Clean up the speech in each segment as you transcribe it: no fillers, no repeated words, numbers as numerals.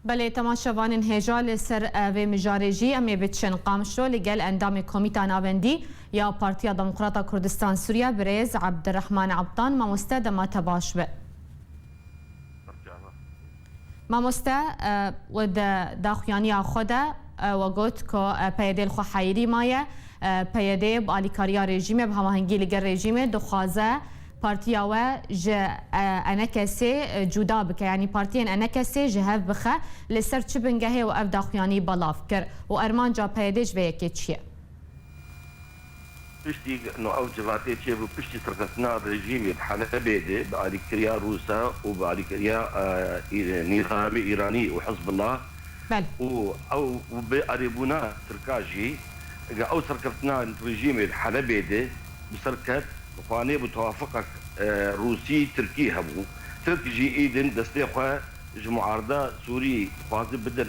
بله تماشاوان هجال سر و مجارجی امی بچن قامشو لگل اندام کمیتا ناوندی یا پارتیا دموکراتا کردستان سوریا بریز عبدالرحمن عبطان ماموسته دما تباش به ماموسته و داخیانی خدا و گوت که پیدل خو حیری مایه پیده بالیکاریا رژیم به هماهنگی لگر رژیم دخوازه پارتیا و انا کسی جدا بکه یعنی پارتین انا کسی جهف بخه لسر چه بنگهه و اف داخیانی بلاف کر و ارمان جا پیدش و یکی چیه پشتی انه او جواتي چه بو پشتی سرقتنا رژیم حلبه بالیکاریا روسا و بالیکاریا نظام ایرانی و حزب الله بله او بقريبونا تركاجي او سرقتنا رژیم حلبه بسرقت وفاني بتوافقك روسي تركي هبو تركي جي ايدن دستيخوا معارضه سوري فاضي بدل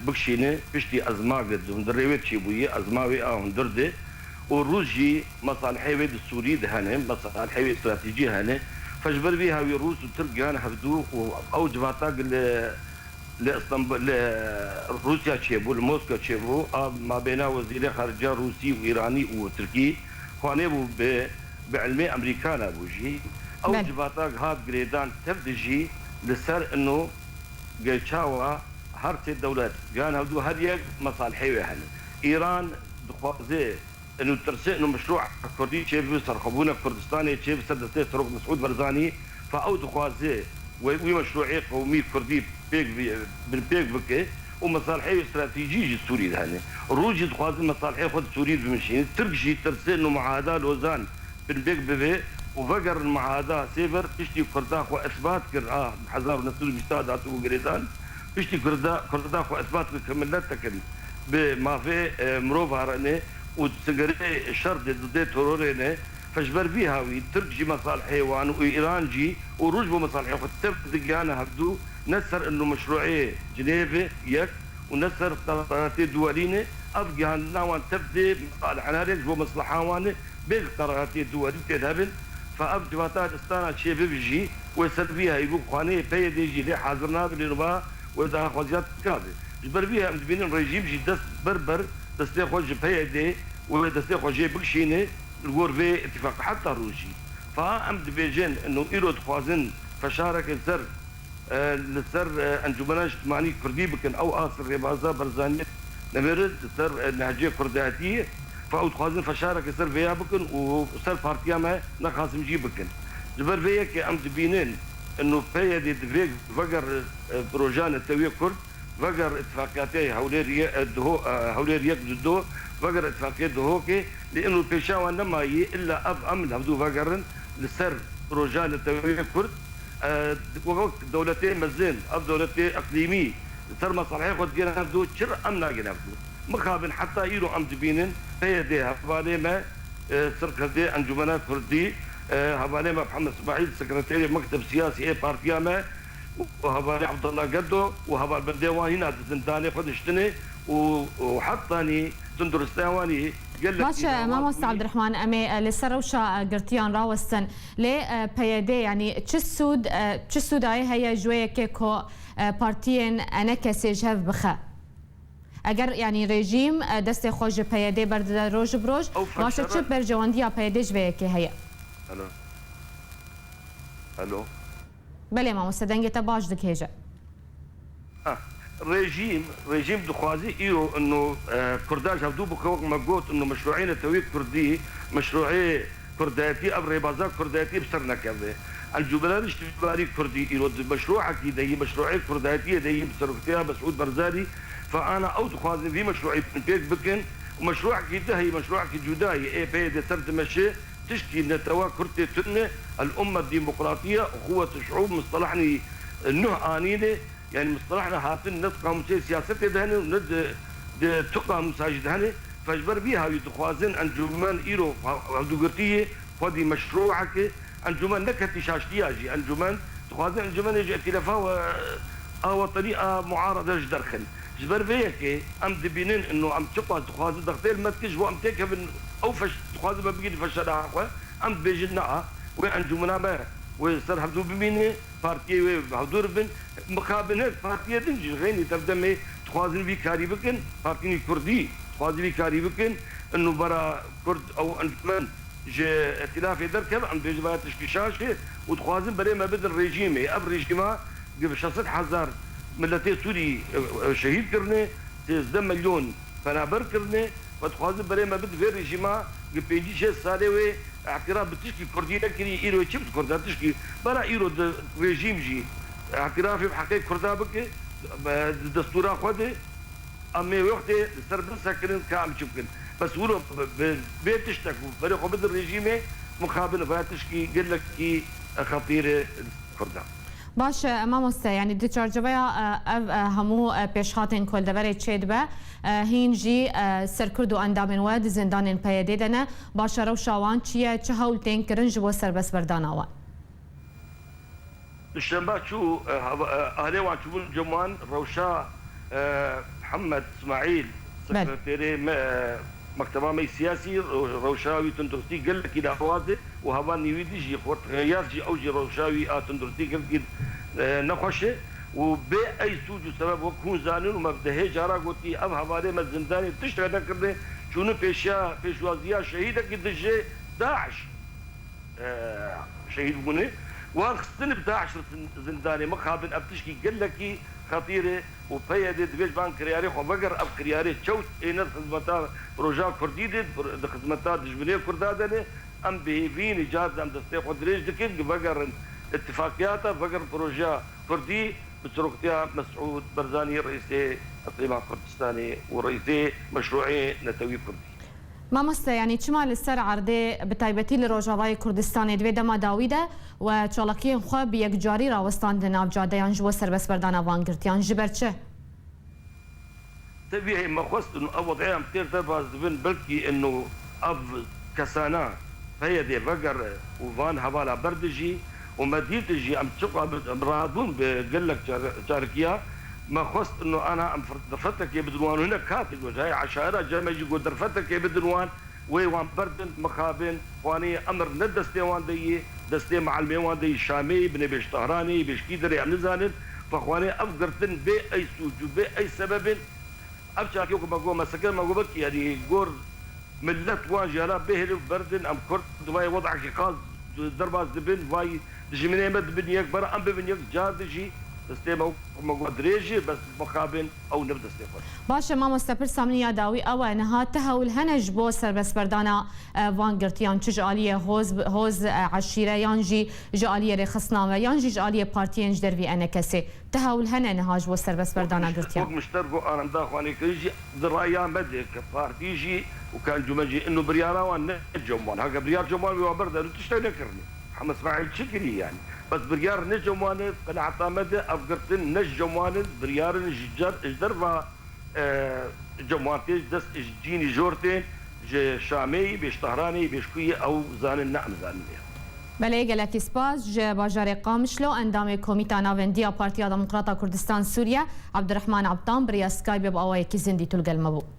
بكشينه بشتي ازماغ هندريوت شيبويه ازماوي هندرده والروسي مصالحي ويد السوري دهنه مصالحي استراتيجي هنه فجبر بيها روس وتركي هنا هبدو او جباتاق لاسطنبول لروسيا تشيبو لموسكو تشيبو ما بين وزير خارجيه روسي وايراني وتركي خوانيبو بعلمي امريكانا بوجي او جباتاق هاد جريدان تبدجي لسر انه قيتشاوا هرتي الدولات كان هدو هديك مصالحي وهن ايران دخوازي انه ترسي انه مشروع كردي تشيب سرخبونا كردستاني تشيب سدستي سروق مسعود برزاني فاو دخوازي ومشروعي قومي كردي بيك بكي ومصالحي استراتيجي السوري هاني روجي دخوازي مصالحي خد سوري بمشين تركشي ترسي انه معاهده لوزان بالبيك ببي وفقر المعاهده سيفر بيشتي كرداخ واثبات كر حزار نسول مجتهدات وقريدان بيشتي كرداخ واثبات كملتك بما في مروفا راني وتسقري الشرط ضد ترورينه فجبر بيها وتركجي مصالحي وان وايران جي وروجبو مصالحي وتبت انا هبدو نسر انه مشروعي جنيفه يك ونسر قرارات دولينه افغان ناوان تبدي مصالح نارك جو مصلحه وانه بالقرارات الدوليه تذهبن فاب جواتات استانا شي بيجي وسلبيها يقول خاني بيد يجي لي حاضرنا بالربا واذا خوجات كابي جبر بيها مدبين الرجيم جي دست بربر دستي خوج بيدي ودستي خوج بكشينه الغربه اتفاق حتى روسي فامد بيجن انه ايرو تخوازن فشارك السر لسر انجمنا اجتماعي كردي بكن او اصل ربازه برزانيه نمرد سر نهجيه كرداتيه فاوت خوازن فشارك سر فيها بكن وسر بارتيا ما نخاسم جي بكن جبر فيها كي امد بينين انه بيدي دفيق فقر بروجان التويه كرد فقر اتفاقياتي هولي ريك ضده فقر اتفاقيات دهوكي لانه البيشاوى لما هي الا اب امن هبدو فقرن لسر بروجان التويه كرد وقت دولتين مزين اب دولتين اقليمي سر مصالحي قد جينا هبدو شر امنا جينا هبدو مخابن حتى يرو امد بينن هي هبالي ما سركردي انجمنا كردي هبالي ما محمد اسماعيل سكرتيري مكتب سياسي بارتيا ما وهبالي عبد الله قدو وهبال برديوان هنا زنداني خدشتني وحطني زندرستاني قال باش ماموس عبد الرحمن امي لسروشا قرتيان راوستن لي بيدي يعني تشسود هي جويه كيكو بارتيين انا كسي جهف بخا اگر يعني رژیم دست خوش پیاده برد روز بروز باشه چه برجواندی پیاده جوه که هيا الو بله ما مستدنگ تباش دکیجه رژیم دخوازي ايرو انه كرداج هبدو بكوك ما قلت انه مشروعين التويت كردي مشروعي كرداتي ابري بازار كرداتي بسرنا كذا الجبلان اشتباري كردي ايرو مشروعك دي مشروعي كرداتي دي بسرقتها مسعود برزاني فانا او دخوازي في مشروعي بيك بكن ومشروعك ده هي مشروعك جداي اي بي سرت مشي تشتي نتوا كرتي تنه الامه الديمقراطيه اخوه الشعوب مصطلحني النه انينه يعني مصطلحنا هاتن نتقى سياسته دهني وند تقى مساجد هني فاجبر بيها يتخوازن انجمن ايرو دوغرتيه فدي مشروعك انجمن نكتي شاشتياجي انجمن تخوازن انجمن يجي ائتلافا او طريقه معارضه جدرخن جبر بيك ام دبينين انه ام تقى تخوازن دختيل متكج وام تكبن او فش تخوازن ما بيجي فشل ام بيجنا وين انجمنا ما وصار هبدو بمينه پارتیه هەدور بن مقابنە پارتیە دنجی غێنی دەردەمێ خوازن وی کاری بکن پارتینی کوردی خوازی وی کاری بکن انه برا كرد او انتمن جه ائتلاف دركب عن بيجبات تشكيشاشه وتخوازن بري ما بدل ريجيمي اب ريجيما قبل 600,000 ملتي سوري شهيد كرني 13 مليون فنابر كرني وتخوازن بري ما بدل في ريجيما قبل 5 سنه وي اعتراف بتشكي كردي لكني ايرو تشبت كردا تشكي برا ايرو ريجيم جي اعترافي بحقيقه كردا بك دستور خده اما وقت سربن سكرين كام شبكن بس ولو بيتشتك بري قبض الرجيمه مقابل فاتشكي قال لك كي خطيره كردا باش مامۆستا يعني دو چارجەوەیە هەموو پێشهاتên کۆلدەبەرێ چێ دبە هین جی سەرکرد و ئەندامên وە di زیندانên پەیەدێ دەنە باشە ڕەوشاوان چییە چه هەول تێن کردن ji بۆ سەربەستبەرداناوە الشنبه شو اهلي وعشبون جمان روشا محمد اسماعيل سكرتيري مكتبه مي سياسي روشاوي تندرتي قال لك الى حوازه وهبان يويدي جي خورت ياسجي او جي روشاوي تندرتي قال لك نخشه وبي اي سوج سبب وكون زانون ومبدهي جارا قلتي اب هواري ما زنداني تشتغل كرده شنو بيشوازيا شهيده قد جي داعش شهيد بني وخصني ب 11 زنداني مقابل ابتشكي قال لك خطيره وبيد دبيش بان كرياري خو بقر اب كرياري تشوت اين خدمتا بروجا كردي دي خدمتا دجبنيه كردادنه ام بهيفين اجازه ام دستي قدريج دكين بقر اتفاقيات بقر بروجا كردي بتركتها مسعود برزاني رئيسي اقليم كردستاني ورئيسي مشروعي نتوي كردي مامۆستا يعني چما لەسەر عەردێ بتایبەتی لە ڕۆژاوای کوردستانی دوێ دەما داویدە و چاڵەکیên xwe bi yekcarî rawestandin nav cadeyan ji bo serbestberdana vangirtiyan ji ber çi طبيعي ما خصت انه اول عام كثير تبعز بن بلكي انه اب كسانا فيدي بقر وفان حوالا بردجي ومديتجي ام تشقى مرادون بقول لك تركيا ما خصت انه انا ام درفتك يا بدروان هنا كاتب وجاي عشائر جمع يجي يقول درفتك يا بدروان وان بردن مخابن واني امر ندستي وان دي دستي معلمي وان دي شامي بن بيش طهراني بيش كيدر يعني زانن فاخواني افقرتن باي سوج باي سبب ابشاك يوكم بقول مسكن ما قبلت يعني قور ملت وان جالا بهل بردن ام كرت واي وضعك قاز درباز دبن واي دجمني مد بنيك برا ام بنيك جادجي دستي ما دريجي بس مقابل او نبدا استيفاد باشه مامۆستا پرسا من یاداوی ئەوە نەها تەهەول هەنەش بۆ سەربەستبەردانە وانگرتیان چ ژالیە هۆز عەشیرە یان جی ژالیە رێخستناوە یان جی ژالیە پارتیên ji dervî ئەنە kesê تەهەول هەنە نەها ji بۆ سەربەستبەردانە گرتیان مشتركوا انا مداخواني كيجي درايا مدى كبارتيجي وكان جمجي انه بريارا وان جموان هكا بريار جموان وبرد تشتغل نكرني محمد اسماعيل شكري يعني بس بريار نجموان قناعة مدى افقرتن نجموان بريار جدربا جموانتيج دست جيني جورتين شامي بيش طهراني بيش كوية او زان نعم زان بله گەلێکی سپاس ji bajarê Qamişlo endamê Komîta Navendiya Partiya Demokrata Kurdistan Sûriye Abdurrahman Abdan biriya Skype bi awayekî zindî tulgel me bû.